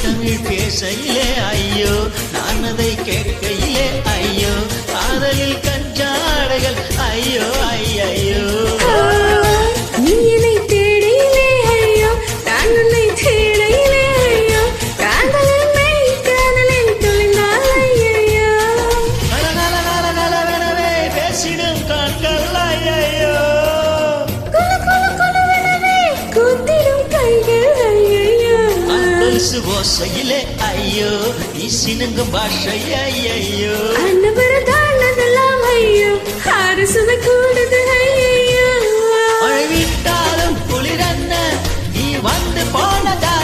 தமிழ் பேசையிலே ஐயோ நான் அதை கேட்கையிலே ஐயோ காதலில் கஞ்சாடைகள் ஐயோ ஐயோ நீ என்னை தேடையிலே ஐயோ நான் உன்னை தேடையிலே ஐயோ காதலின் மெய் காதலில் தொலைந்தால் ஐயோ நலநலநலநலவெனவே பேசிடும் கண்கள் ஐயோ குலுகுலுகுலுவெனவே கூத்திடும் கைகள் ஐயோ அன்பரிசு ஓசையிலே ஐயோ நீ சினுங்கும் பாஷை ஐயோ அன்னபரதானதெல்லாம் ஐயோ அரசுமை கூடுது ஐயோ மழை விட்டாலும் குளிரன்ன நீ வந்து போனதா